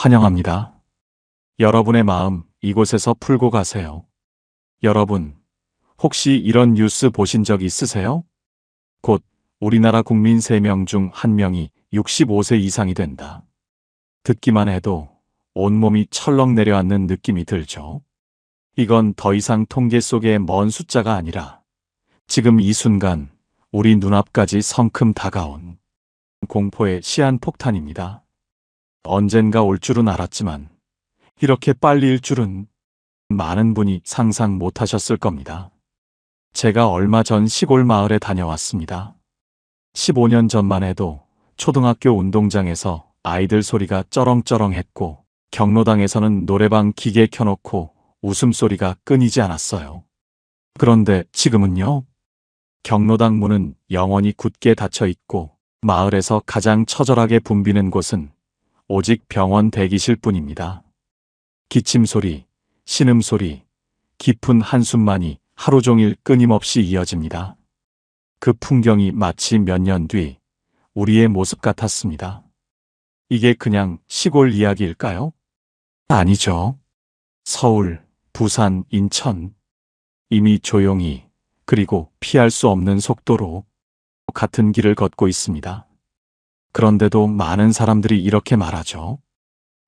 환영합니다. 여러분의 마음 이곳에서 풀고 가세요. 여러분, 혹시 이런 뉴스 보신 적 있으세요? 곧 우리나라 국민 3명 중 1명이 65세 이상이 된다. 듣기만 해도 온몸이 철렁 내려앉는 느낌이 들죠. 이건 더 이상 통계 속의 먼 숫자가 아니라 지금 이 순간 우리 눈앞까지 성큼 다가온 공포의 시한폭탄입니다. 언젠가 올 줄은 알았지만 이렇게 빨리일 줄은 많은 분이 상상 못하셨을 겁니다. 제가 얼마 전 시골 마을에 다녀왔습니다. 15년 전만 해도 초등학교 운동장에서 아이들 소리가 쩌렁쩌렁했고 경로당에서는 노래방 기계 켜놓고 웃음소리가 끊이지 않았어요. 그런데 지금은요? 경로당 문은 영원히 굳게 닫혀 있고 마을에서 가장 처절하게 붐비는 곳은 오직 병원 대기실 뿐입니다. 기침소리, 신음소리, 깊은 한숨만이 하루 종일 끊임없이 이어집니다. 그 풍경이 마치 몇 년 뒤 우리의 모습 같았습니다. 이게 그냥 시골 이야기일까요? 아니죠. 서울, 부산, 인천. 이미 조용히 그리고 피할 수 없는 속도로 같은 길을 걷고 있습니다. 그런데도 많은 사람들이 이렇게 말하죠.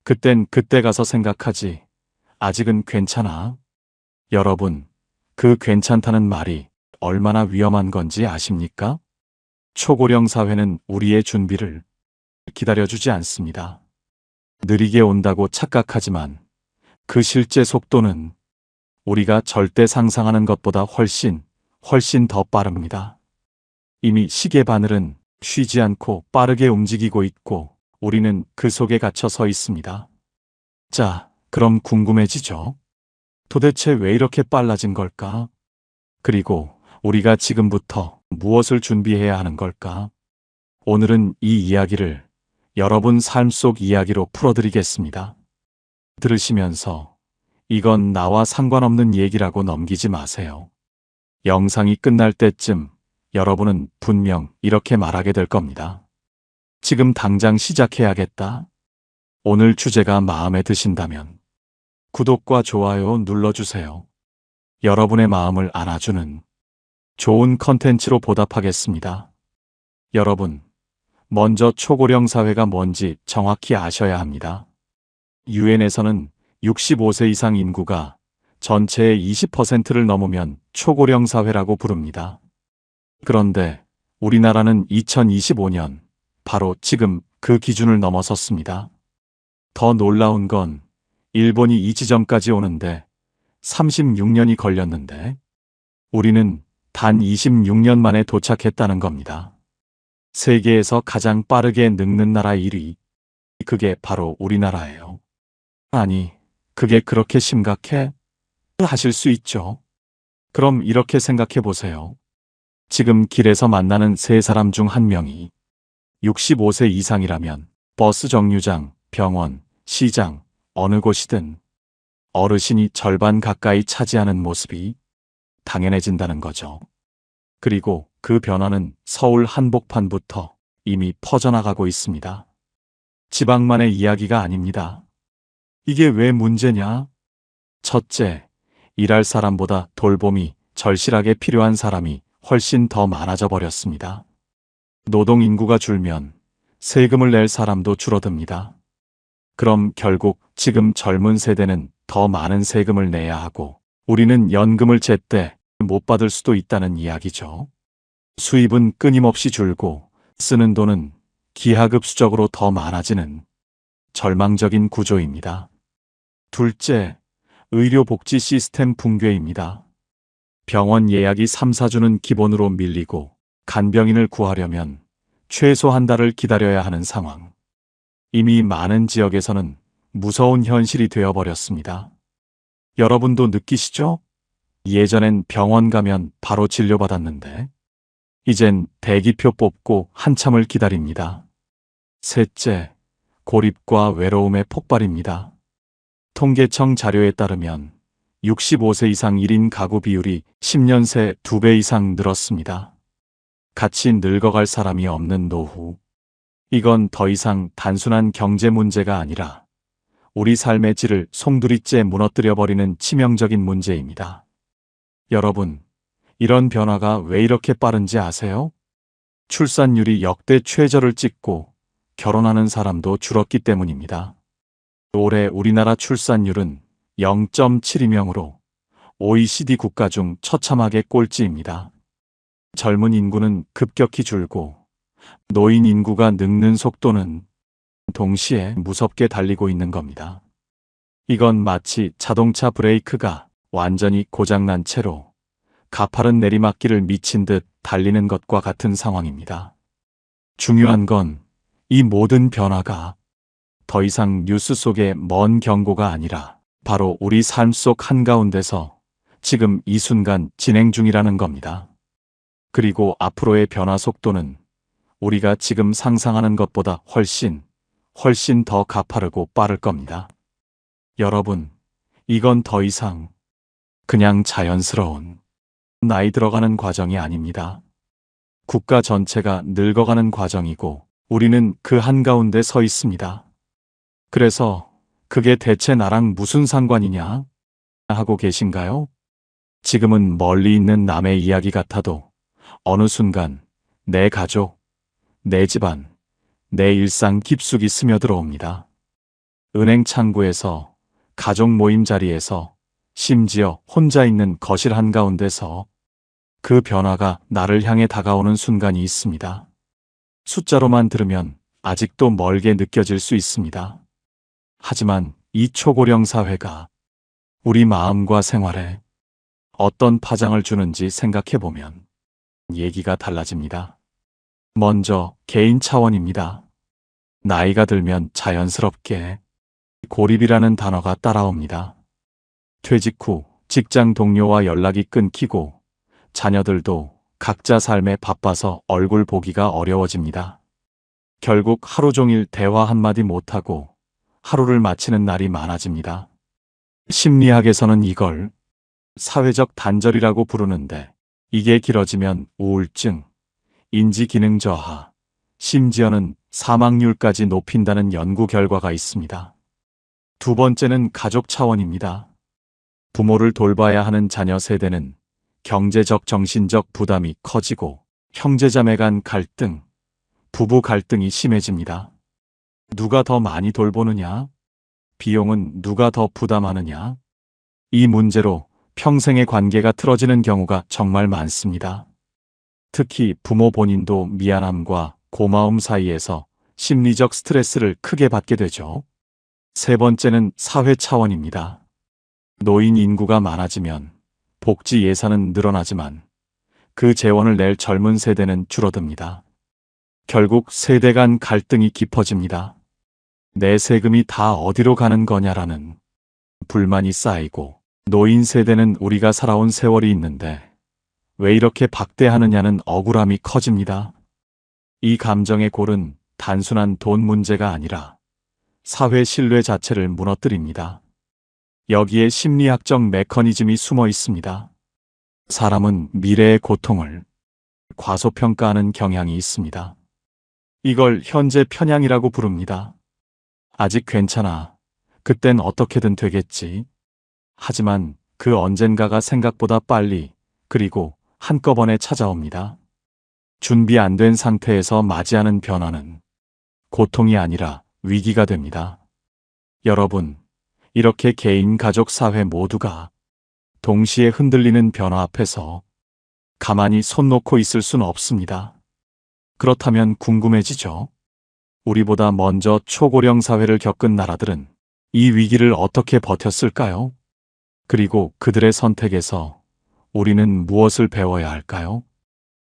그땐 그때 가서 생각하지. 아직은 괜찮아. 여러분, 그 괜찮다는 말이 얼마나 위험한 건지 아십니까? 초고령 사회는 우리의 준비를 기다려주지 않습니다. 느리게 온다고 착각하지만 그 실제 속도는 우리가 절대 상상하는 것보다 훨씬 더 빠릅니다. 이미 시계 바늘은 쉬지 않고 빠르게 움직이고 있고 우리는 그 속에 갇혀 서 있습니다. 자, 그럼 궁금해지죠? 도대체 왜 이렇게 빨라진 걸까? 그리고 우리가 지금부터 무엇을 준비해야 하는 걸까? 오늘은 이 이야기를 여러분 삶 속 이야기로 풀어드리겠습니다. 들으시면서 이건 나와 상관없는 얘기라고 넘기지 마세요. 영상이 끝날 때쯤 여러분은 분명 이렇게 말하게 될 겁니다. 지금 당장 시작해야겠다. 오늘 주제가 마음에 드신다면 구독과 좋아요 눌러주세요. 여러분의 마음을 안아주는 좋은 컨텐츠로 보답하겠습니다. 여러분, 먼저 초고령 사회가 뭔지 정확히 아셔야 합니다. 유엔에서는 65세 이상 인구가 전체의 20%를 넘으면 초고령 사회라고 부릅니다. 그런데 우리나라는 2025년, 바로 지금 그 기준을 넘어섰습니다. 더 놀라운 건 일본이 이 지점까지 오는데 36년이 걸렸는데 우리는 단 26년 만에 도착했다는 겁니다. 세계에서 가장 빠르게 늙는 나라 1위. 그게 바로 우리나라예요. 아니, 그게 그렇게 심각해? 하실 수 있죠. 그럼 이렇게 생각해 보세요. 지금 길에서 만나는 3사람 중 1명이 65세 이상이라면 버스 정류장, 병원, 시장, 어느 곳이든 어르신이 절반 가까이 차지하는 모습이 당연해진다는 거죠. 그리고 그 변화는 서울 한복판부터 이미 퍼져나가고 있습니다. 지방만의 이야기가 아닙니다. 이게 왜 문제냐? 첫째, 일할 사람보다 돌봄이 절실하게 필요한 사람이 훨씬 더 많아져 버렸습니다. 노동 인구가 줄면 세금을 낼 사람도 줄어듭니다. 그럼 결국 지금 젊은 세대는 더 많은 세금을 내야 하고 우리는 연금을 제때 못 받을 수도 있다는 이야기죠. 수입은 끊임없이 줄고 쓰는 돈은 기하급수적으로 더 많아지는 절망적인 구조입니다. 둘째, 의료복지 시스템 붕괴입니다. 병원 예약이 3, 4주는 기본으로 밀리고 간병인을 구하려면 최소 한 달을 기다려야 하는 상황. 이미 많은 지역에서는 무서운 현실이 되어버렸습니다. 여러분도 느끼시죠? 예전엔 병원 가면 바로 진료받았는데 이젠 대기표 뽑고 한참을 기다립니다. 셋째, 고립과 외로움의 폭발입니다. 통계청 자료에 따르면 65세 이상 1인 가구 비율이 10년 새 2배 이상 늘었습니다. 같이 늙어갈 사람이 없는 노후. 이건 더 이상 단순한 경제 문제가 아니라 우리 삶의 질을 송두리째 무너뜨려버리는 치명적인 문제입니다. 여러분, 이런 변화가 왜 이렇게 빠른지 아세요? 출산율이 역대 최저를 찍고 결혼하는 사람도 줄었기 때문입니다. 올해 우리나라 출산율은 0.72명으로 OECD 국가 중 처참하게 꼴찌입니다. 젊은 인구는 급격히 줄고 노인 인구가 늙는 속도는 동시에 무섭게 달리고 있는 겁니다. 이건 마치 자동차 브레이크가 완전히 고장난 채로 가파른 내리막길을 미친 듯 달리는 것과 같은 상황입니다. 중요한 건 이 모든 변화가 더 이상 뉴스 속의 먼 경고가 아니라 바로 우리 삶 속 한가운데서 지금 이 순간 진행 중이라는 겁니다. 그리고 앞으로의 변화 속도는 우리가 지금 상상하는 것보다 훨씬 더 가파르고 빠를 겁니다. 여러분, 이건 더 이상 그냥 자연스러운 나이 들어가는 과정이 아닙니다. 국가 전체가 늙어가는 과정이고 우리는 그 한가운데 서 있습니다. 그래서 그게 대체 나랑 무슨 상관이냐 하고 계신가요? 지금은 멀리 있는 남의 이야기 같아도 어느 순간 내 가족, 내 집안, 내 일상 깊숙이 스며들어옵니다. 은행 창구에서, 가족 모임 자리에서, 심지어 혼자 있는 거실 한가운데서 그 변화가 나를 향해 다가오는 순간이 있습니다. 숫자로만 들으면 아직도 멀게 느껴질 수 있습니다. 하지만 이 초고령 사회가 우리 마음과 생활에 어떤 파장을 주는지 생각해보면 얘기가 달라집니다. 먼저 개인 차원입니다. 나이가 들면 자연스럽게 고립이라는 단어가 따라옵니다. 퇴직 후 직장 동료와 연락이 끊기고 자녀들도 각자 삶에 바빠서 얼굴 보기가 어려워집니다. 결국 하루 종일 대화 한마디 못하고 하루를 마치는 날이 많아집니다. 심리학에서는 이걸 사회적 단절이라고 부르는데 이게 길어지면 우울증, 인지기능 저하, 심지어는 사망률까지 높인다는 연구 결과가 있습니다. 두 번째는 가족 차원입니다. 부모를 돌봐야 하는 자녀 세대는 경제적, 정신적 부담이 커지고 형제자매 간 갈등, 부부 갈등이 심해집니다. 누가 더 많이 돌보느냐? 비용은 누가 더 부담하느냐? 이 문제로 평생의 관계가 틀어지는 경우가 정말 많습니다. 특히 부모 본인도 미안함과 고마움 사이에서 심리적 스트레스를 크게 받게 되죠. 세 번째는 사회 차원입니다. 노인 인구가 많아지면 복지 예산은 늘어나지만 그 재원을 낼 젊은 세대는 줄어듭니다. 결국 세대 간 갈등이 깊어집니다. 내 세금이 다 어디로 가는 거냐라는 불만이 쌓이고 노인 세대는 우리가 살아온 세월이 있는데 왜 이렇게 박대하느냐는 억울함이 커집니다. 이 감정의 골은 단순한 돈 문제가 아니라 사회 신뢰 자체를 무너뜨립니다. 여기에 심리학적 메커니즘이 숨어 있습니다. 사람은 미래의 고통을 과소평가하는 경향이 있습니다. 이걸 현재 편향이라고 부릅니다. 아직 괜찮아. 그땐 어떻게든 되겠지. 하지만 그 언젠가가 생각보다 빨리 그리고 한꺼번에 찾아옵니다. 준비 안 된 상태에서 맞이하는 변화는 고통이 아니라 위기가 됩니다. 여러분, 이렇게 개인, 가족, 사회 모두가 동시에 흔들리는 변화 앞에서 가만히 손 놓고 있을 수는 없습니다. 그렇다면 궁금해지죠? 우리보다 먼저 초고령 사회를 겪은 나라들은 이 위기를 어떻게 버텼을까요? 그리고 그들의 선택에서 우리는 무엇을 배워야 할까요?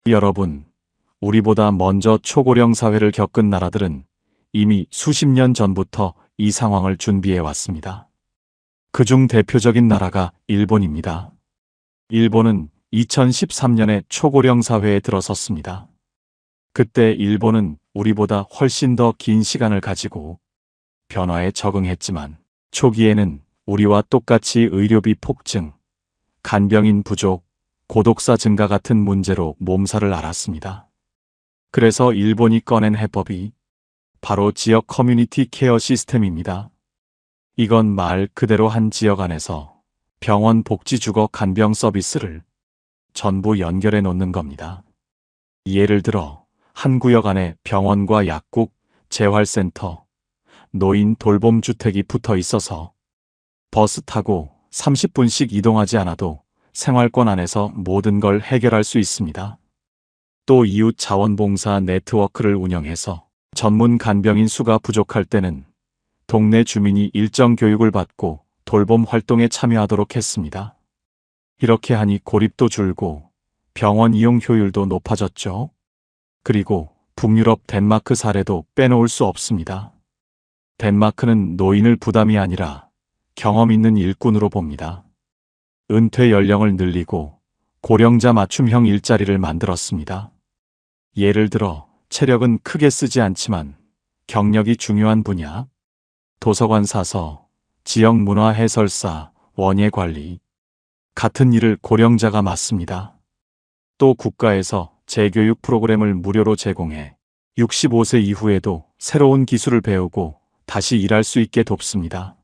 여러분, 우리보다 먼저 초고령 사회를 겪은 나라들은 이미 수십 년 전부터 이 상황을 준비해 왔습니다. 그중 대표적인 나라가 일본입니다. 일본은 2013년에 초고령 사회에 들어섰습니다. 그때 일본은 우리보다 훨씬 더 긴 시간을 가지고 변화에 적응했지만 초기에는 우리와 똑같이 의료비 폭증, 간병인 부족, 고독사 증가 같은 문제로 몸살을 앓았습니다. 그래서 일본이 꺼낸 해법이 바로 지역 커뮤니티 케어 시스템입니다. 이건 말 그대로 한 지역 안에서 병원 복지주거 간병 서비스를 전부 연결해 놓는 겁니다. 예를 들어 한 구역 안에 병원과 약국, 재활센터, 노인 돌봄주택이 붙어 있어서 버스 타고 30분씩 이동하지 않아도 생활권 안에서 모든 걸 해결할 수 있습니다. 또 이웃 자원봉사 네트워크를 운영해서 전문 간병인 수가 부족할 때는 동네 주민이 일정 교육을 받고 돌봄 활동에 참여하도록 했습니다. 이렇게 하니 고립도 줄고 병원 이용 효율도 높아졌죠. 그리고 북유럽 덴마크 사례도 빼놓을 수 없습니다. 덴마크는 노인을 부담이 아니라 경험 있는 일꾼으로 봅니다. 은퇴 연령을 늘리고 고령자 맞춤형 일자리를 만들었습니다. 예를 들어 체력은 크게 쓰지 않지만 경력이 중요한 분야, 도서관 사서, 지역 문화 해설사, 원예 관리 같은 일을 고령자가 맡습니다. 또 국가에서 재교육 프로그램을 무료로 제공해 65세 이후에도 새로운 기술을 배우고 다시 일할 수 있게 돕습니다.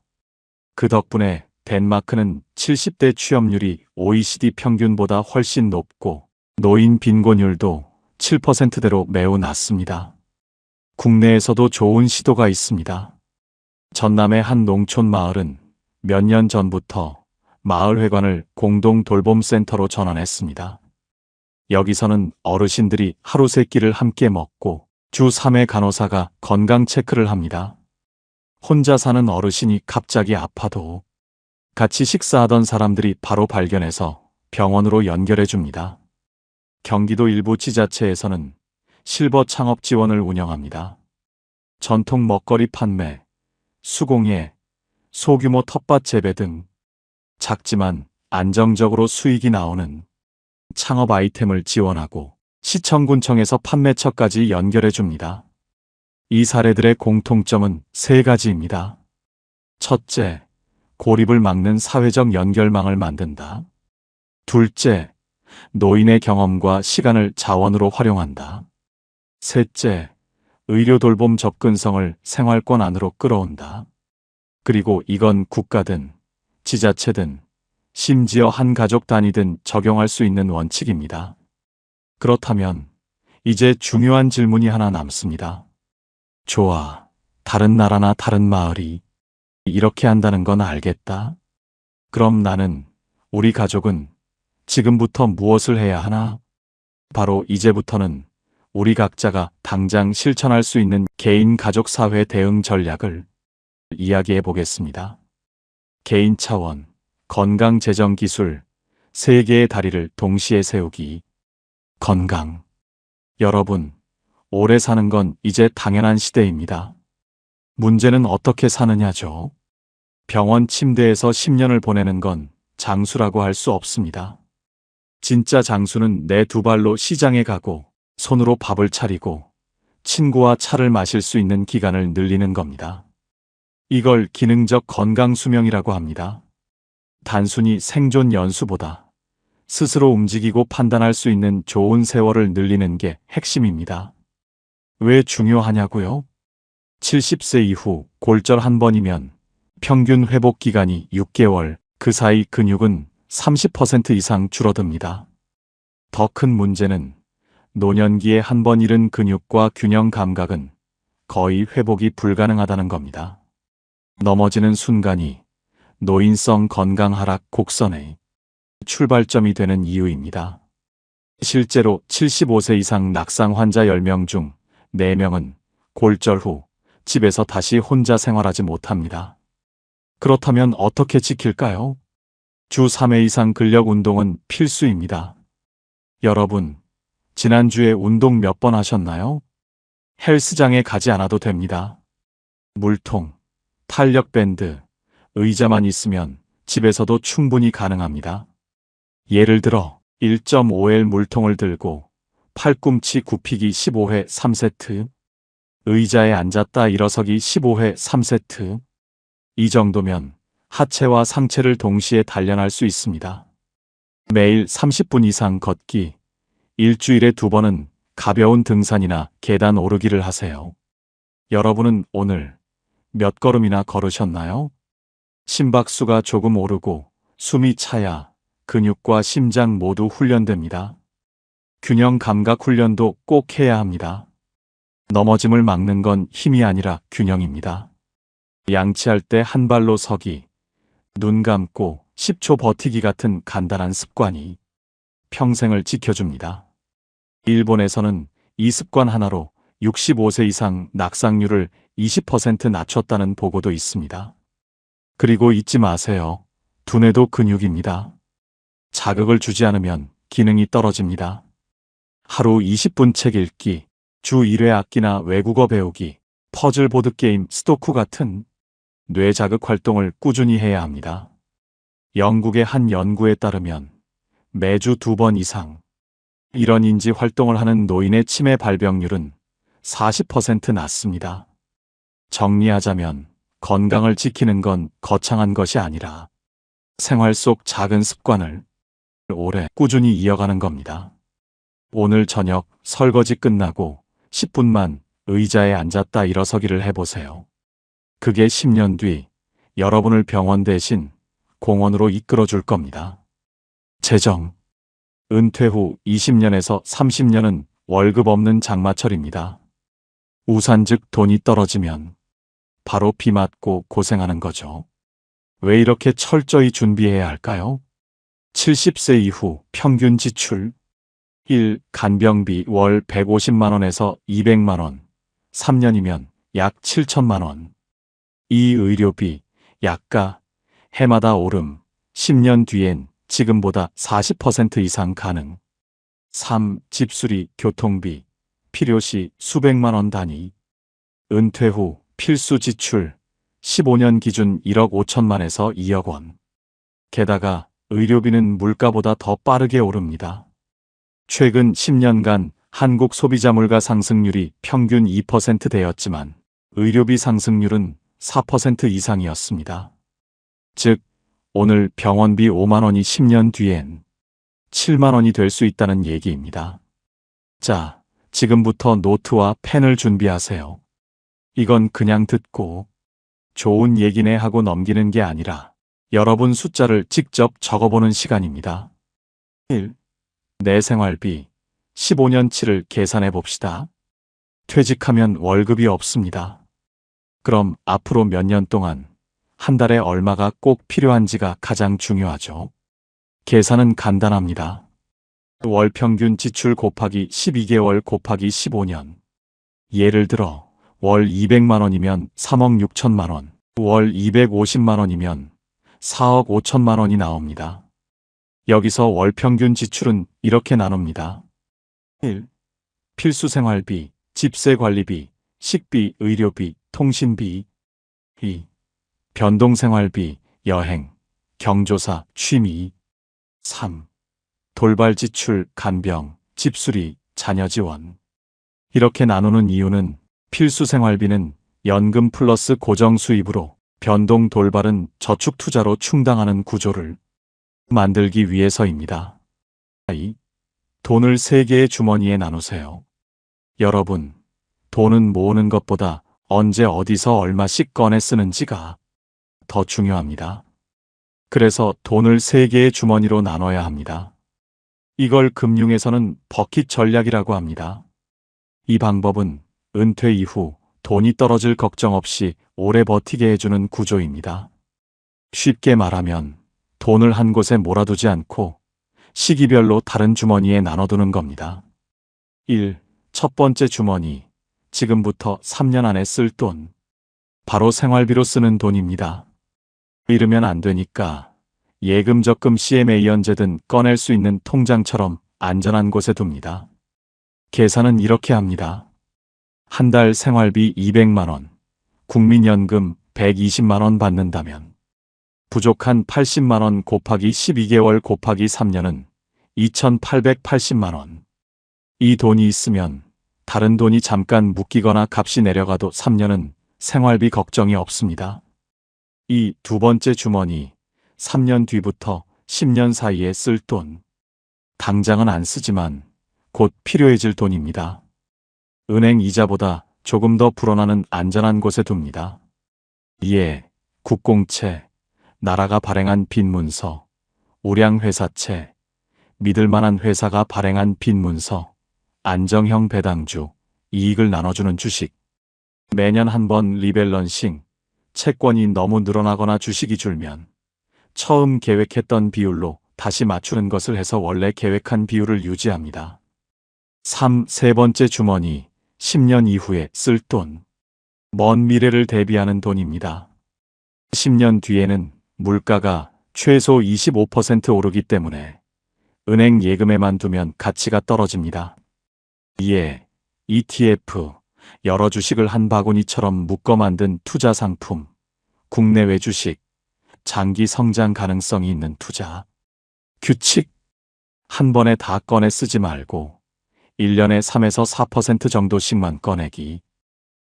그 덕분에 덴마크는 70대 취업률이 OECD 평균보다 훨씬 높고 노인 빈곤율도 7%대로 매우 낮습니다. 국내에서도 좋은 시도가 있습니다. 전남의 한 농촌 마을은 몇 년 전부터 마을회관을 공동 돌봄센터로 전환했습니다. 여기서는 어르신들이 하루 세 끼를 함께 먹고 주 3회 간호사가 건강 체크를 합니다. 혼자 사는 어르신이 갑자기 아파도 같이 식사하던 사람들이 바로 발견해서 병원으로 연결해 줍니다. 경기도 일부 지자체에서는 실버 창업 지원을 운영합니다. 전통 먹거리 판매, 수공예, 소규모 텃밭 재배 등 작지만 안정적으로 수익이 나오는 창업 아이템을 지원하고 시청군청에서 판매처까지 연결해 줍니다. 이 사례들의 공통점은 세 가지입니다. 첫째, 고립을 막는 사회적 연결망을 만든다. 둘째, 노인의 경험과 시간을 자원으로 활용한다. 셋째, 의료 돌봄 접근성을 생활권 안으로 끌어온다. 그리고 이건 국가든 지자체든 심지어 한 가족 단위든 적용할 수 있는 원칙입니다. 그렇다면 이제 중요한 질문이 하나 남습니다. 좋아, 다른 나라나 다른 마을이 이렇게 한다는 건 알겠다. 그럼 나는, 우리 가족은 지금부터 무엇을 해야 하나? 바로 이제부터는 우리 각자가 당장 실천할 수 있는 개인 가족 사회 대응 전략을 이야기해 보겠습니다. 개인 차원, 건강 재정 기술, 세 개의 다리를 동시에 세우기. 건강. 여러분, 오래 사는 건 이제 당연한 시대입니다. 문제는 어떻게 사느냐죠. 병원 침대에서 10년을 보내는 건 장수라고 할 수 없습니다. 진짜 장수는 내 두 발로 시장에 가고 손으로 밥을 차리고 친구와 차를 마실 수 있는 기간을 늘리는 겁니다. 이걸 기능적 건강 수명이라고 합니다. 단순히 생존 연수보다 스스로 움직이고 판단할 수 있는 좋은 세월을 늘리는 게 핵심입니다. 왜 중요하냐고요? 70세 이후 골절 한 번이면 평균 회복 기간이 6개월, 그 사이 근육은 30% 이상 줄어듭니다. 더 큰 문제는 노년기에 한 번 잃은 근육과 균형 감각은 거의 회복이 불가능하다는 겁니다. 넘어지는 순간이 노인성 건강 하락 곡선의 출발점이 되는 이유입니다. 실제로 75세 이상 낙상 환자 10명 중 4명은 골절 후 집에서 다시 혼자 생활하지 못합니다. 그렇다면 어떻게 지킬까요? 주 3회 이상 근력 운동은 필수입니다. 여러분, 지난주에 운동 몇 번 하셨나요? 헬스장에 가지 않아도 됩니다. 물통, 탄력 밴드, 의자만 있으면 집에서도 충분히 가능합니다. 예를 들어 1.5L 물통을 들고 팔꿈치 굽히기 15회 3세트, 의자에 앉았다 일어서기 15회 3세트. 이 정도면 하체와 상체를 동시에 단련할 수 있습니다. 매일 30분 이상 걷기, 일주일에 2번은 가벼운 등산이나 계단 오르기를 하세요. 여러분은 오늘 몇 걸음이나 걸으셨나요? 심박수가 조금 오르고 숨이 차야 근육과 심장 모두 훈련됩니다. 균형 감각 훈련도 꼭 해야 합니다. 넘어짐을 막는 건 힘이 아니라 균형입니다. 양치할 때 한 발로 서기, 눈 감고 10초 버티기 같은 간단한 습관이 평생을 지켜줍니다. 일본에서는 이 습관 하나로 65세 이상 낙상률을 20% 낮췄다는 보고도 있습니다. 그리고 잊지 마세요. 두뇌도 근육입니다. 자극을 주지 않으면 기능이 떨어집니다. 하루 20분 책 읽기, 주 1회 악기나 외국어 배우기, 퍼즐 보드게임, 스도쿠 같은 뇌 자극 활동을 꾸준히 해야 합니다. 영국의 한 연구에 따르면 매주 2번 이상 이런 인지 활동을 하는 노인의 치매 발병률은 40% 낮습니다. 정리하자면 건강을 지키는 건 거창한 것이 아니라 생활 속 작은 습관을 오래 꾸준히 이어가는 겁니다. 오늘 저녁 설거지 끝나고 10분만 의자에 앉았다 일어서기를 해보세요. 그게 10년 뒤 여러분을 병원 대신 공원으로 이끌어 줄 겁니다. 재정. 은퇴 후 20년에서 30년은 월급 없는 장마철입니다. 우산 즉 돈이 떨어지면 바로 비 맞고 고생하는 거죠. 왜 이렇게 철저히 준비해야 할까요? 70세 이후 평균 지출 1. 간병비 월 150만 원에서 200만 원, 3년이면 약 7천만 원. 2. 의료비, 약가, 해마다 오름, 10년 뒤엔 지금보다 40% 이상 가능. 3. 집수리, 교통비, 필요시 수백만 원 단위. 은퇴 후 필수 지출, 15년 기준 1억 5천만에서 2억 원. 게다가 의료비는 물가보다 더 빠르게 오릅니다. 최근 10년간 한국 소비자 물가 상승률이 평균 2%대였지만 의료비 상승률은 4% 이상이었습니다. 즉, 오늘 병원비 5만 원이 10년 뒤엔 7만 원이 될 수 있다는 얘기입니다. 자, 지금부터 노트와 펜을 준비하세요. 이건 그냥 듣고 좋은 얘기네 하고 넘기는 게 아니라 여러분 숫자를 직접 적어보는 시간입니다. 1. 내 생활비 15년치를 계산해 봅시다. 퇴직하면 월급이 없습니다. 그럼 앞으로 몇 년 동안 한 달에 얼마가 꼭 필요한지가 가장 중요하죠. 계산은 간단합니다. 월 평균 지출 곱하기 12개월 곱하기 15년. 예를 들어 월 200만 원이면 3억 6천만 원, 월 250만 원이면 4억 5천만 원이 나옵니다. 여기서 월 평균 지출은 이렇게 나눕니다. 1. 필수 생활비, 집세 관리비, 식비, 의료비, 통신비. 2. 변동 생활비, 여행, 경조사, 취미. 3. 돌발 지출, 간병, 집수리, 자녀 지원. 이렇게 나누는 이유는 필수 생활비는 연금 플러스 고정 수입으로, 변동 돌발은 저축 투자로 충당하는 구조를 만들기 위해서입니다. 2. 돈을 3개의 주머니에 나누세요. 여러분, 돈은 모으는 것보다 언제 어디서 얼마씩 꺼내 쓰는지가 더 중요합니다. 그래서 돈을 3개의 주머니로 나눠야 합니다. 이걸 금융에서는 버킷 전략이라고 합니다. 이 방법은 은퇴 이후 돈이 떨어질 걱정 없이 오래 버티게 해주는 구조입니다. 쉽게 말하면 돈을 한 곳에 몰아두지 않고 시기별로 다른 주머니에 나눠두는 겁니다. 1. 첫 번째 주머니, 지금부터 3년 안에 쓸 돈. 바로 생활비로 쓰는 돈입니다. 잃으면 안 되니까 예금, 적금, CMA 연재든 꺼낼 수 있는 통장처럼 안전한 곳에 둡니다. 계산은 이렇게 합니다. 한 달 생활비 200만 원, 국민연금 120만 원 받는다면 부족한 80만 원 곱하기 12개월 곱하기 3년은 2,880만 원. 이 돈이 있으면 다른 돈이 잠깐 묶이거나 값이 내려가도 3년은 생활비 걱정이 없습니다. 이 두 번째 주머니, 3년 뒤부터 10년 사이에 쓸 돈. 당장은 안 쓰지만 곧 필요해질 돈입니다. 은행 이자보다 조금 더 불어나는 안전한 곳에 둡니다. 이에 국공채, 나라가 발행한 빈문서, 우량회사채, 믿을만한 회사가 발행한 빈문서, 안정형 배당주, 이익을 나눠주는 주식. 매년 한 번 리밸런싱, 채권이 너무 늘어나거나 주식이 줄면 처음 계획했던 비율로 다시 맞추는 것을 해서 원래 계획한 비율을 유지합니다. 3. 세 번째 주머니, 10년 이후에 쓸 돈. 먼 미래를 대비하는 돈입니다. 10년 뒤에는 물가가 최소 25% 오르기 때문에 은행 예금에만 두면 가치가 떨어집니다. 이에 ETF, 여러 주식을 한 바구니처럼 묶어 만든 투자 상품, 국내외 주식, 장기 성장 가능성이 있는 투자. 규칙, 한 번에 다 꺼내 쓰지 말고 1년에 3에서 4% 정도씩만 꺼내기.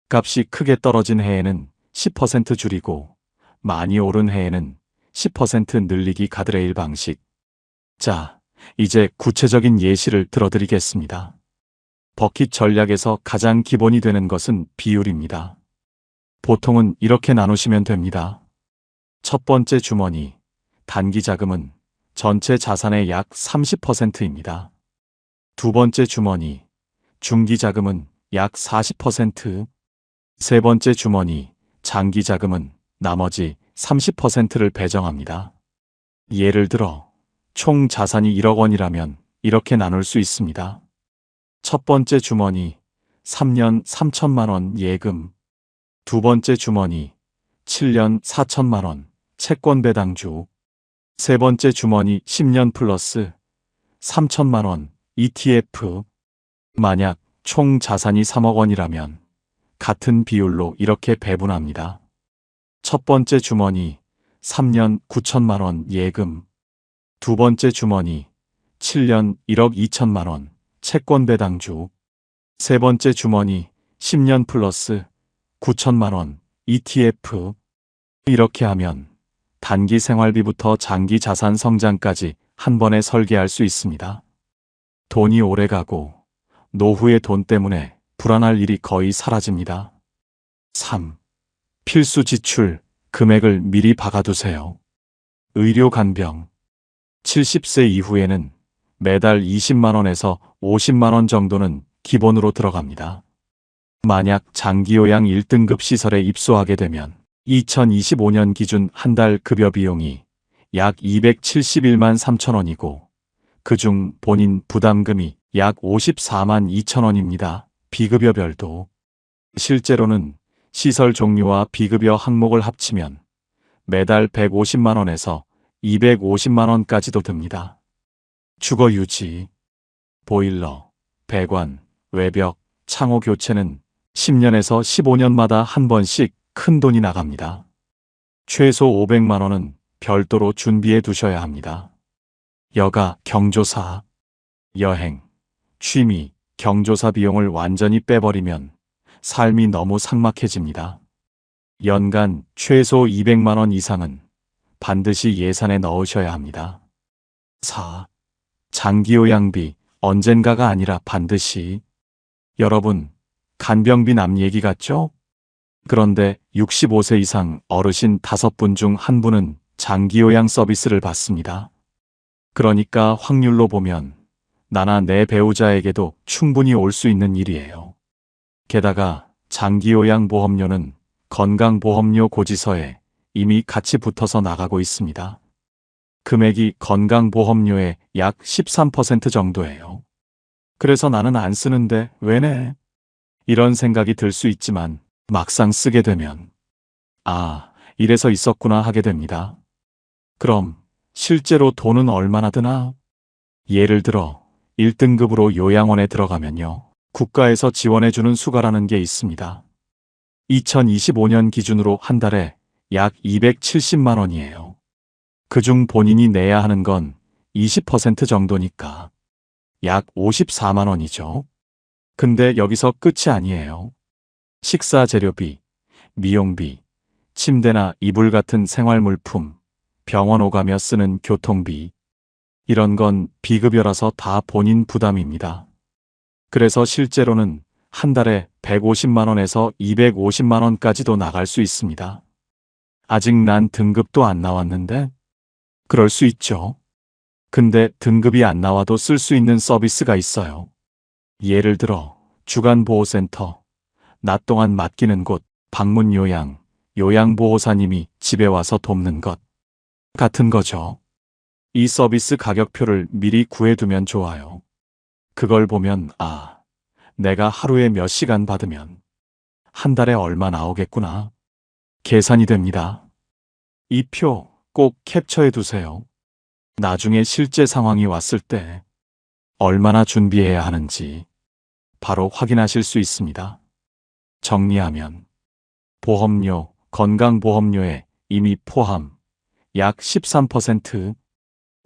값이 크게 떨어진 해에는 10% 줄이고 많이 오른 해에는 10% 늘리기 가드레일 방식. 자, 이제 구체적인 예시를 들어드리겠습니다. 버킷 전략에서 가장 기본이 되는 것은 비율입니다. 보통은 이렇게 나누시면 됩니다. 첫 번째 주머니, 단기 자금은 전체 자산의 약 30%입니다. 두 번째 주머니, 중기 자금은 약 40%, 세 번째 주머니, 장기 자금은 나머지 30%를 배정합니다. 예를 들어 총 자산이 1억 원이라면 이렇게 나눌 수 있습니다. 첫 번째 주머니, 3년 3천만 원 예금. 두 번째 주머니, 7년 4천만 원 채권 배당주. 세 번째 주머니, 10년 플러스 3천만 원 ETF. 만약 총 자산이 3억 원이라면 같은 비율로 이렇게 배분합니다. 첫 번째 주머니, 3년 9천만 원 예금. 두 번째 주머니, 7년 1억 2천만 원 채권 배당주. 세 번째 주머니, 10년 플러스 9천만 원 ETF. 이렇게 하면 단기 생활비부터 장기 자산 성장까지 한 번에 설계할 수 있습니다. 돈이 오래가고 노후의 돈 때문에 불안할 일이 거의 사라집니다. 3. 필수 지출, 금액을 미리 박아두세요. 의료 간병. 70세 이후에는 매달 20만 원에서 50만 원 정도는 기본으로 들어갑니다. 만약 장기요양 1등급 시설에 입소하게 되면 2025년 기준 한 달 급여 비용이 약 271만 3천 원이고 그중 본인 부담금이 약 54만 2천 원입니다. 비급여별도. 실제로는 시설 종류와 비급여 항목을 합치면 매달 150만 원에서 250만 원까지도 듭니다. 주거 유지, 보일러, 배관, 외벽, 창호 교체는 10년에서 15년마다 한 번씩 큰 돈이 나갑니다. 최소 500만 원은 별도로 준비해 두셔야 합니다. 여가, 경조사, 여행, 취미, 경조사 비용을 완전히 빼버리면 삶이 너무 삭막해집니다. 연간 최소 200만 원 이상은 반드시 예산에 넣으셔야 합니다. 4. 장기요양비, 언젠가가 아니라 반드시. 여러분, 간병비 남 얘기 같죠? 그런데 65세 이상 어르신 5분 중 1분은 장기요양 서비스를 받습니다. 그러니까 확률로 보면 나나 내 배우자에게도 충분히 올 수 있는 일이에요. 게다가 장기요양보험료는 건강보험료 고지서에 이미 같이 붙어서 나가고 있습니다. 금액이 건강보험료의 약 13% 정도예요. 그래서 나는 안 쓰는데 왜 내? 이런 생각이 들 수 있지만 막상 쓰게 되면 아, 이래서 있었구나 하게 됩니다. 그럼 실제로 돈은 얼마나 드나? 예를 들어 1등급으로 요양원에 들어가면요. 국가에서 지원해주는 수가라는 게 있습니다. 2025년 기준으로 한 달에 약 270만 원이에요. 그중 본인이 내야 하는 건 20% 정도니까 약 54만 원이죠. 근데 여기서 끝이 아니에요. 식사 재료비, 미용비, 침대나 이불 같은 생활물품, 병원 오가며 쓰는 교통비. 이런 건 비급여라서 다 본인 부담입니다. 그래서 실제로는 한 달에 150만 원에서 250만 원까지도 나갈 수 있습니다. 아직 난 등급도 안 나왔는데? 그럴 수 있죠. 근데 등급이 안 나와도 쓸 수 있는 서비스가 있어요. 예를 들어 주간보호센터, 낮 동안 맡기는 곳, 방문 요양, 요양보호사님이 집에 와서 돕는 것 같은 거죠. 이 서비스 가격표를 미리 구해두면 좋아요. 그걸 보면 내가 하루에 몇 시간 받으면 한 달에 얼마 나오겠구나. 계산이 됩니다. 이 표 꼭 캡처해 두세요. 나중에 실제 상황이 왔을 때 얼마나 준비해야 하는지 바로 확인하실 수 있습니다. 정리하면 보험료, 건강보험료에 이미 포함 약 13%,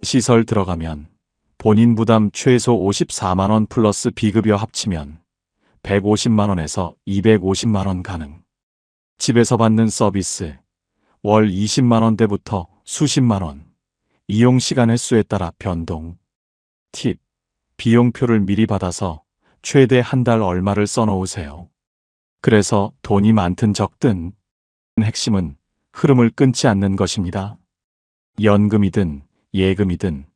시설 들어가면 본인 부담 최소 54만 원 플러스 비급여 합치면 150만 원에서 250만 원 가능. 집에서 받는 서비스 월 20만 원대부터 수십만 원. 이용 시간 횟수에 따라 변동. 팁. 비용표를 미리 받아서 최대 한 달 얼마를 써놓으세요. 그래서 돈이 많든 적든 핵심은 흐름을 끊지 않는 것입니다. 연금이든 예금이든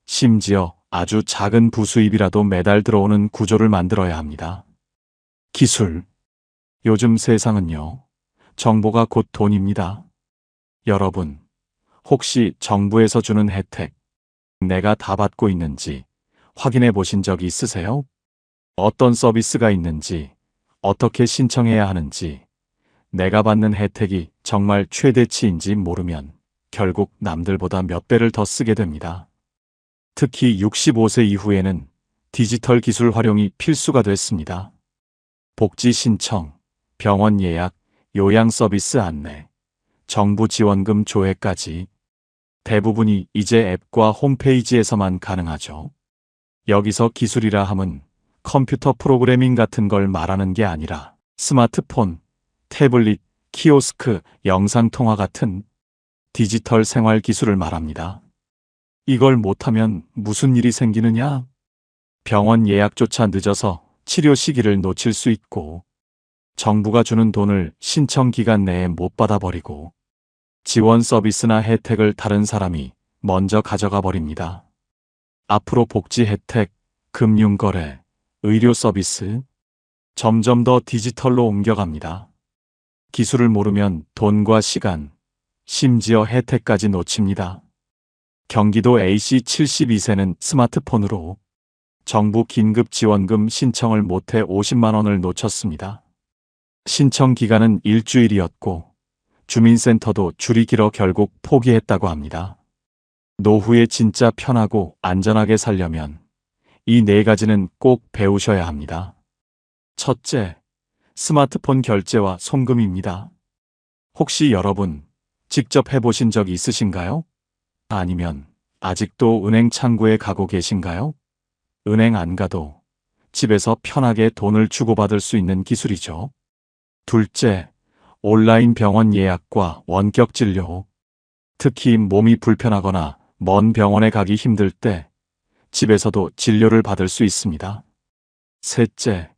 심지어 아주 작은 부수입이라도 매달 들어오는 구조를 만들어야 합니다. 기술. 요즘 세상은요. 정보가 곧 돈입니다. 여러분, 혹시 정부에서 주는 혜택, 내가 다 받고 있는지 확인해 보신 적이 있으세요? 어떤 서비스가 있는지, 어떻게 신청해야 하는지, 내가 받는 혜택이 정말 최대치인지 모르면 결국 남들보다 몇 배를 더 쓰게 됩니다. 특히 65세 이후에는 디지털 기술 활용이 필수가 됐습니다. 복지 신청, 병원 예약, 요양 서비스 안내, 정부 지원금 조회까지 대부분이 이제 앱과 홈페이지에서만 가능하죠. 여기서 기술이라 함은 컴퓨터 프로그래밍 같은 걸 말하는 게 아니라 스마트폰, 태블릿, 키오스크, 영상통화 같은 디지털 생활 기술을 말합니다. 이걸 못하면 무슨 일이 생기느냐? 병원 예약조차 늦어서 치료 시기를 놓칠 수 있고, 정부가 주는 돈을 신청 기간 내에 못 받아버리고, 지원 서비스나 혜택을 다른 사람이 먼저 가져가 버립니다. 앞으로 복지 혜택, 금융거래, 의료 서비스 점점 더 디지털로 옮겨갑니다. 기술을 모르면 돈과 시간, 심지어 혜택까지 놓칩니다. 경기도 A씨 72세는 스마트폰으로 정부 긴급지원금 신청을 못해 50만 원을 놓쳤습니다. 신청 기간은 일주일이었고 주민센터도 줄이 길어 결국 포기했다고 합니다. 노후에 진짜 편하고 안전하게 살려면 이 네 가지는 꼭 배우셔야 합니다. 첫째, 스마트폰 결제와 송금입니다. 혹시 여러분 직접 해보신 적 있으신가요? 아니면 아직도 은행 창구에 가고 계신가요? 은행 안 가도 집에서 편하게 돈을 주고받을 수 있는 기술이죠. 둘째, 온라인 병원 예약과 원격 진료. 특히 몸이 불편하거나 먼 병원에 가기 힘들 때 집에서도 진료를 받을 수 있습니다. 셋째,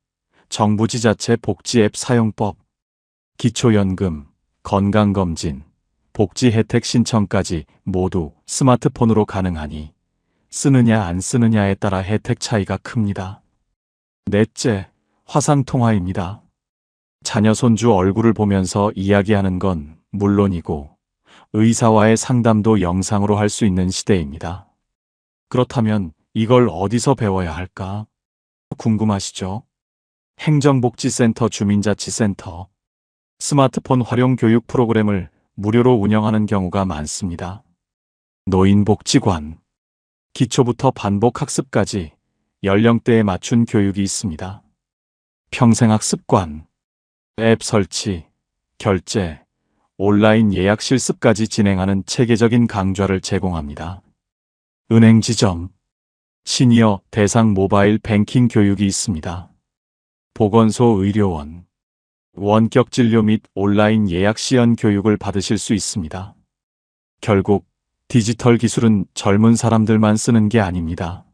정부 지자체 복지 앱 사용법. 기초연금, 건강검진, 복지 혜택 신청까지 모두 스마트폰으로 가능하니 쓰느냐 안 쓰느냐에 따라 혜택 차이가 큽니다. 넷째, 화상통화입니다. 자녀 손주 얼굴을 보면서 이야기하는 건 물론이고 의사와의 상담도 영상으로 할 수 있는 시대입니다. 그렇다면 이걸 어디서 배워야 할까? 궁금하시죠? 행정복지센터, 주민자치센터, 스마트폰 활용 교육 프로그램을 무료로 운영하는 경우가 많습니다. 노인복지관, 기초부터 반복학습까지 연령대에 맞춘 교육이 있습니다. 평생학습관, 앱 설치, 결제, 온라인 예약 실습까지 진행하는 체계적인 강좌를 제공합니다. 은행지점, 시니어 대상 모바일 뱅킹 교육이 있습니다. 보건소 의료원, 원격 진료 및 온라인 예약 시연 교육을 받으실 수 있습니다. 결국 디지털 기술은 젊은 사람들만 쓰는 게 아닙니다.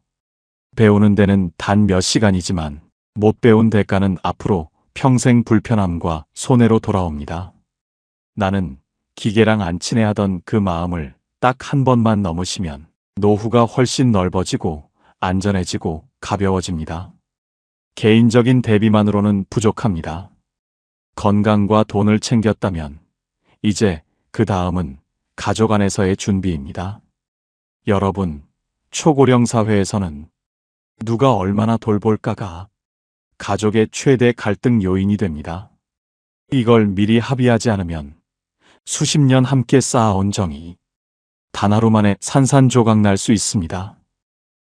배우는 데는 단 몇 시간이지만 못 배운 대가는 앞으로 평생 불편함과 손해로 돌아옵니다. 나는 기계랑 안 친해하던 그 마음을 딱 한 번만 넘으시면 노후가 훨씬 넓어지고 안전해지고 가벼워집니다. 개인적인 대비만으로는 부족합니다. 건강과 돈을 챙겼다면 이제 그 다음은 가족 안에서의 준비입니다. 여러분, 초고령 사회에서는 누가 얼마나 돌볼까가 가족의 최대 갈등 요인이 됩니다. 이걸 미리 합의하지 않으면 수십 년 함께 쌓아온 정이 단 하루 만에 산산조각 날 수 있습니다.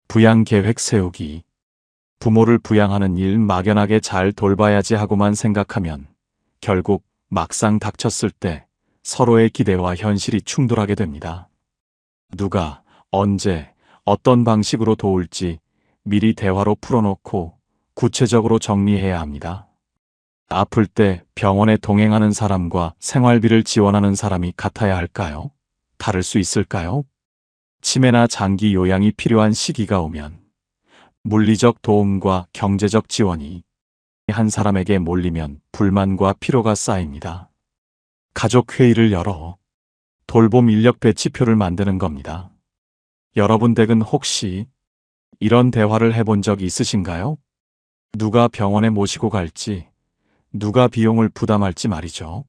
부양 계획 세우기. 부모를 부양하는 일 막연하게 잘 돌봐야지 하고만 생각하면 결국 막상 닥쳤을 때 서로의 기대와 현실이 충돌하게 됩니다. 누가, 언제, 어떤 방식으로 도울지 미리 대화로 풀어놓고 구체적으로 정리해야 합니다. 아플 때 병원에 동행하는 사람과 생활비를 지원하는 사람이 같아야 할까요? 다를 수 있을까요? 치매나 장기 요양이 필요한 시기가 오면 물리적 도움과 경제적 지원이 한 사람에게 몰리면 불만과 피로가 쌓입니다. 가족 회의를 열어 돌봄 인력 배치표를 만드는 겁니다. 여러분 댁은 혹시 이런 대화를 해본 적 있으신가요? 누가 병원에 모시고 갈지, 누가 비용을 부담할지 말이죠.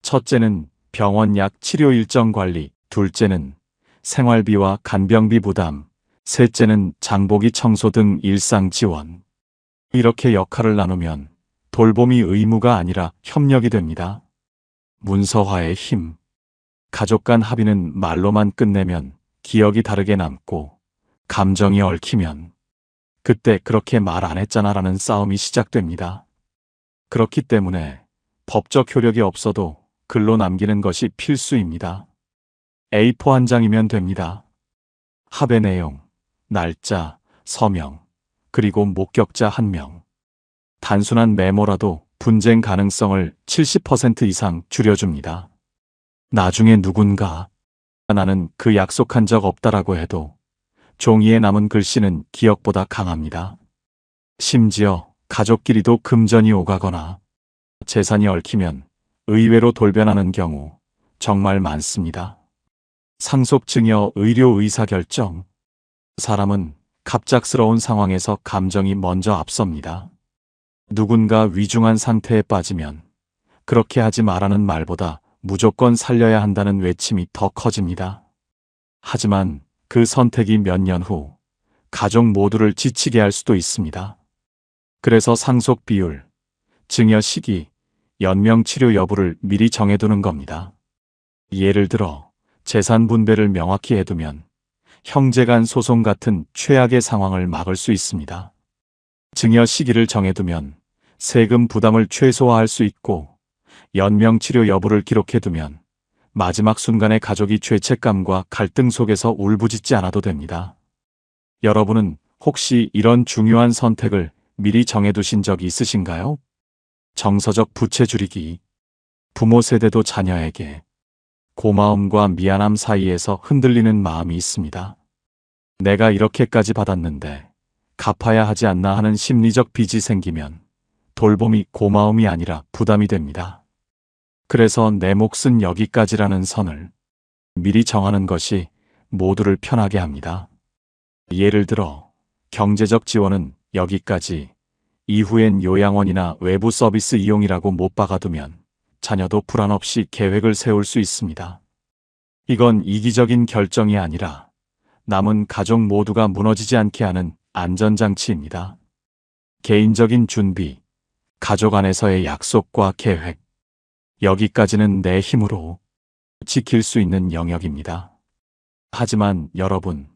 첫째는 병원 약 치료 일정 관리, 둘째는 생활비와 간병비 부담, 셋째는 장보기 청소 등 일상 지원. 이렇게 역할을 나누면 돌봄이 의무가 아니라 협력이 됩니다. 문서화의 힘. 가족 간 합의는 말로만 끝내면 기억이 다르게 남고 감정이 얽히면 그때 그렇게 말 안 했잖아 라는 싸움이 시작됩니다. 그렇기 때문에 법적 효력이 없어도 글로 남기는 것이 필수입니다. A4 한 장이면 됩니다. 합의 내용, 날짜, 서명, 그리고 목격자 1명. 단순한 메모라도 분쟁 가능성을 70% 이상 줄여줍니다. 나중에 누군가 나는 그 약속한 적 없다라고 해도 종이에 남은 글씨는 기억보다 강합니다. 심지어 가족끼리도 금전이 오가거나 재산이 얽히면 의외로 돌변하는 경우 정말 많습니다. 상속증여 의료 의사결정. 사람은 갑작스러운 상황에서 감정이 먼저 앞섭니다. 누군가 위중한 상태에 빠지면 그렇게 하지 말라는 말보다 무조건 살려야 한다는 외침이 더 커집니다. 하지만 그 선택이 몇 년 후 가족 모두를 지치게 할 수도 있습니다. 그래서 상속 비율, 증여 시기, 연명 치료 여부를 미리 정해두는 겁니다. 예를 들어 재산 분배를 명확히 해두면 형제 간 소송 같은 최악의 상황을 막을 수 있습니다. 증여 시기를 정해두면 세금 부담을 최소화할 수 있고 연명 치료 여부를 기록해두면 마지막 순간에 가족이 죄책감과 갈등 속에서 울부짖지 않아도 됩니다. 여러분은 혹시 이런 중요한 선택을 미리 정해두신 적이 있으신가요? 정서적 부채 줄이기. 부모 세대도 자녀에게 고마움과 미안함 사이에서 흔들리는 마음이 있습니다. 내가 이렇게까지 받았는데 갚아야 하지 않나 하는 심리적 빚이 생기면 돌봄이 고마움이 아니라 부담이 됩니다. 그래서 내 몫은 여기까지라는 선을 미리 정하는 것이 모두를 편하게 합니다. 예를 들어 경제적 지원은 여기까지, 이후엔 요양원이나 외부 서비스 이용이라고 못 박아두면 자녀도 불안 없이 계획을 세울 수 있습니다. 이건 이기적인 결정이 아니라 남은 가족 모두가 무너지지 않게 하는 안전장치입니다. 개인적인 준비, 가족 안에서의 약속과 계획. 여기까지는 내 힘으로 지킬 수 있는 영역입니다. 하지만 여러분,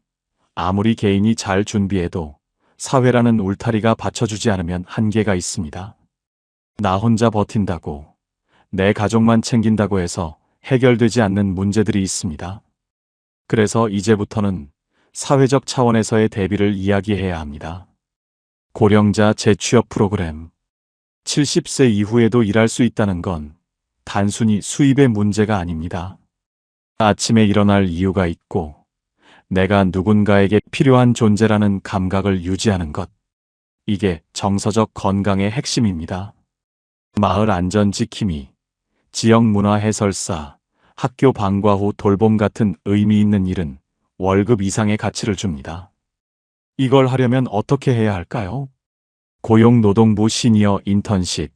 아무리 개인이 잘 준비해도 사회라는 울타리가 받쳐주지 않으면 한계가 있습니다. 나 혼자 버틴다고, 내 가족만 챙긴다고 해서 해결되지 않는 문제들이 있습니다. 그래서 이제부터는 사회적 차원에서의 대비를 이야기해야 합니다. 고령자 재취업 프로그램. 70세 이후에도 일할 수 있다는 건 단순히 수입의 문제가 아닙니다. 아침에 일어날 이유가 있고 내가 누군가에게 필요한 존재라는 감각을 유지하는 것. 이게 정서적 건강의 핵심입니다. 마을 안전 지킴이, 지역 문화 해설사, 학교 방과 후 돌봄 같은 의미 있는 일은 월급 이상의 가치를 줍니다. 이걸 하려면 어떻게 해야 할까요? 고용노동부 시니어 인턴십,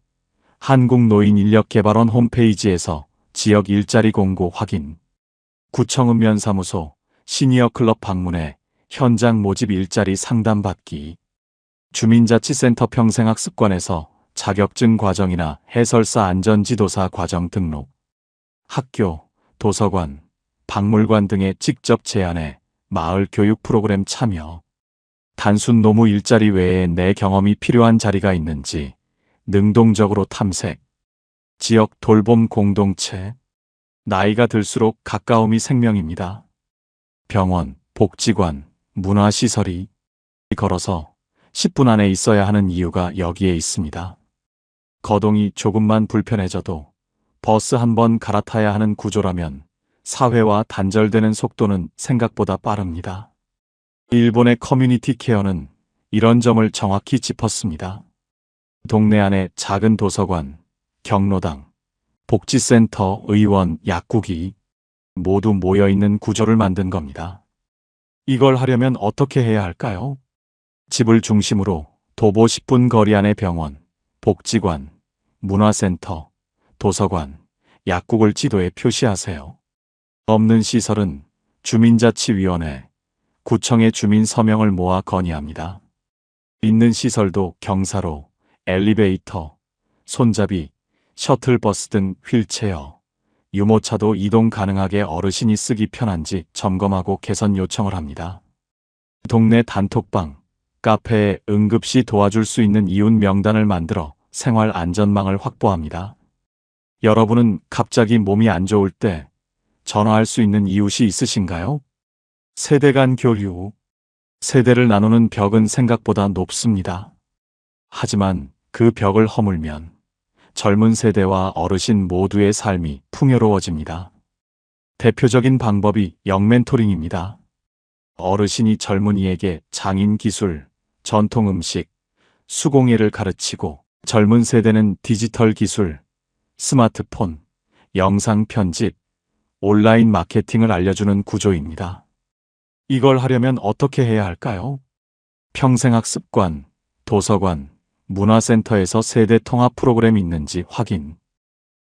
한국노인인력개발원 홈페이지에서 지역 일자리 공고 확인, 구청 읍면사무소, 시니어 클럽 방문해 현장 모집 일자리 상담받기, 주민자치센터 평생학습관에서 자격증 과정이나 해설사 안전지도사 과정 등록, 학교, 도서관, 박물관 등에 직접 제안해 마을 교육 프로그램 참여, 단순 노무 일자리 외에 내 경험이 필요한 자리가 있는지 능동적으로 탐색, 지역 돌봄 공동체, 나이가 들수록 가까움이 생명입니다. 병원, 복지관, 문화시설이 걸어서 10분 안에 있어야 하는 이유가 여기에 있습니다. 거동이 조금만 불편해져도 버스 한 번 갈아타야 하는 구조라면 사회와 단절되는 속도는 생각보다 빠릅니다. 일본의 커뮤니티 케어는 이런 점을 정확히 짚었습니다. 동네 안에 작은 도서관, 경로당, 복지센터, 의원, 약국이 모두 모여있는 구조를 만든 겁니다. 이걸 하려면 어떻게 해야 할까요? 집을 중심으로 도보 10분 거리 안의 병원, 복지관, 문화센터, 도서관, 약국을 지도에 표시하세요. 없는 시설은 주민자치위원회, 구청의 주민 서명을 모아 건의합니다. 있는 시설도 경사로, 엘리베이터, 손잡이, 셔틀버스 등 휠체어, 유모차도 이동 가능하게 어르신이 쓰기 편한지 점검하고 개선 요청을 합니다. 동네 단톡방, 카페에 응급시 도와줄 수 있는 이웃 명단을 만들어 생활 안전망을 확보합니다. 여러분은 갑자기 몸이 안 좋을 때 전화할 수 있는 이웃이 있으신가요? 세대 간 교류. 세대를 나누는 벽은 생각보다 높습니다. 하지만 그 벽을 허물면 젊은 세대와 어르신 모두의 삶이 풍요로워집니다. 대표적인 방법이 영멘토링입니다. 어르신이 젊은이에게 장인 기술, 전통 음식, 수공예를 가르치고 젊은 세대는 디지털 기술, 스마트폰, 영상 편집, 온라인 마케팅을 알려주는 구조입니다. 이걸 하려면 어떻게 해야 할까요? 평생학습관, 도서관, 문화센터에서 세대 통합 프로그램이 있는지 확인.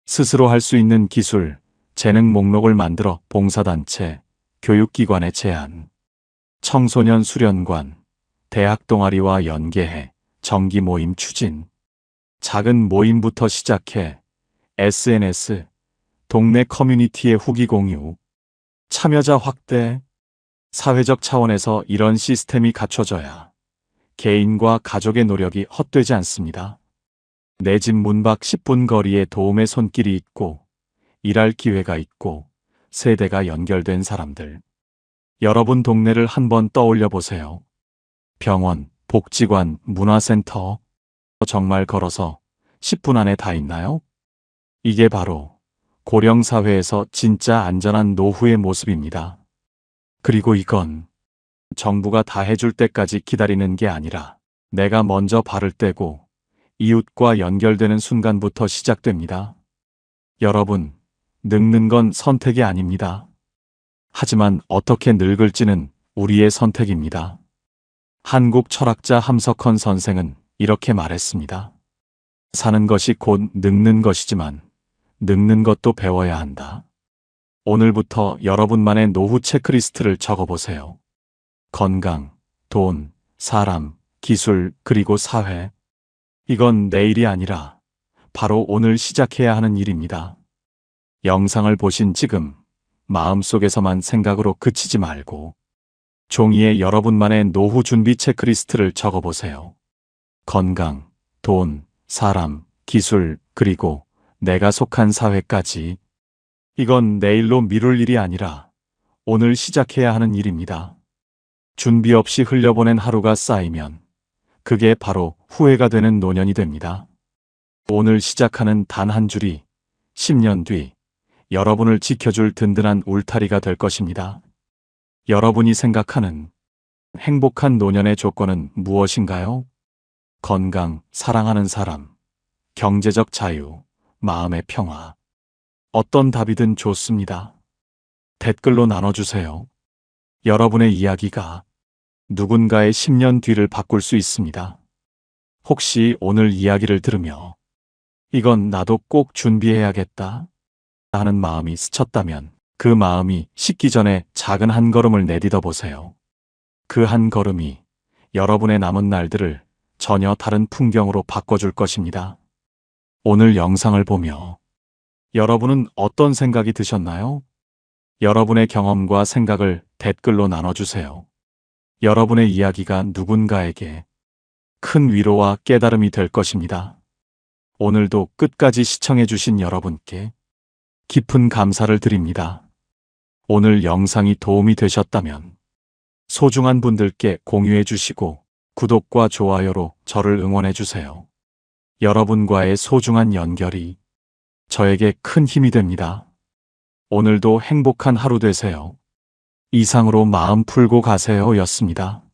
스스로 할 수 있는 기술, 재능 목록을 만들어 봉사단체, 교육기관에 제안. 청소년 수련관, 대학 동아리와 연계해 정기 모임 추진. 작은 모임부터 시작해 SNS, 동네 커뮤니티의 후기 공유, 참여자 확대. 사회적 차원에서 이런 시스템이 갖춰져야 개인과 가족의 노력이 헛되지 않습니다. 내 집 문 밖 10분 거리에 도움의 손길이 있고 일할 기회가 있고 세대가 연결된 사람들. 여러분 동네를 한번 떠올려 보세요. 병원, 복지관, 문화센터. 정말 걸어서 10분 안에 다 있나요? 이게 바로 고령사회에서 진짜 안전한 노후의 모습입니다. 그리고 이건 정부가 다 해줄 때까지 기다리는 게 아니라 내가 먼저 발을 떼고 이웃과 연결되는 순간부터 시작됩니다. 여러분, 늙는 건 선택이 아닙니다. 하지만 어떻게 늙을지는 우리의 선택입니다. 한국 철학자 함석헌 선생은 이렇게 말했습니다. 사는 것이 곧 늙는 것이지만 늙는 것도 배워야 한다. 오늘부터 여러분만의 노후 체크리스트를 적어보세요. 건강, 돈, 사람, 기술, 그리고 사회. 이건 내일이 아니라 바로 오늘 시작해야 하는 일입니다. 영상을 보신 지금 마음속에서만 생각으로 그치지 말고 종이에 여러분만의 노후 준비 체크리스트를 적어보세요. 건강, 돈, 사람, 기술, 그리고 내가 속한 사회까지. 이건 내일로 미룰 일이 아니라 오늘 시작해야 하는 일입니다. 준비 없이 흘려보낸 하루가 쌓이면 그게 바로 후회가 되는 노년이 됩니다. 오늘 시작하는 단 한 줄이 10년 뒤 여러분을 지켜줄 든든한 울타리가 될 것입니다. 여러분이 생각하는 행복한 노년의 조건은 무엇인가요? 건강, 사랑하는 사람, 경제적 자유, 마음의 평화. 어떤 답이든 좋습니다. 댓글로 나눠주세요. 여러분의 이야기가 누군가의 10년 뒤를 바꿀 수 있습니다. 혹시 오늘 이야기를 들으며 이건 나도 꼭 준비해야겠다 하는 마음이 스쳤다면 그 마음이 식기 전에 작은 한 걸음을 내딛어 보세요. 그 한 걸음이 여러분의 남은 날들을 전혀 다른 풍경으로 바꿔줄 것입니다. 오늘 영상을 보며 여러분은 어떤 생각이 드셨나요? 여러분의 경험과 생각을 댓글로 나눠주세요. 여러분의 이야기가 누군가에게 큰 위로와 깨달음이 될 것입니다. 오늘도 끝까지 시청해주신 여러분께 깊은 감사를 드립니다. 오늘 영상이 도움이 되셨다면 소중한 분들께 공유해 주시고 구독과 좋아요로 저를 응원해 주세요. 여러분과의 소중한 연결이 저에게 큰 힘이 됩니다. 오늘도 행복한 하루 되세요. 이상으로 마음 풀고 가세요 였습니다.